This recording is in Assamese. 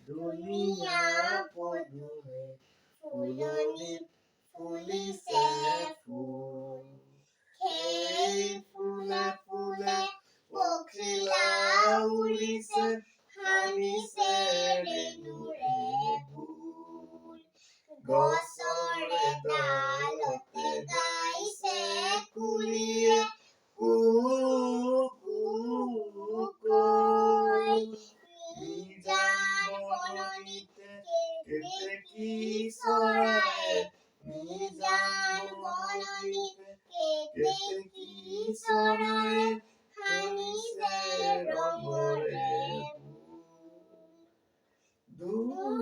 দুনিয়া পদুমে ফুলনিত ফুলিছে ফুল সেই ফুলে ফুলে পখিলা উৰিছে সানিছে ৰেণুৰে ফুল গছৰে ডালতে গাইছে কুলিয়ে কু কু কৈ নিজান বননিতে কেতেকী চৰায়ে নিজান বননিতে কেতেকী চৰায়ে সানিছে ৰঙৰে ফুল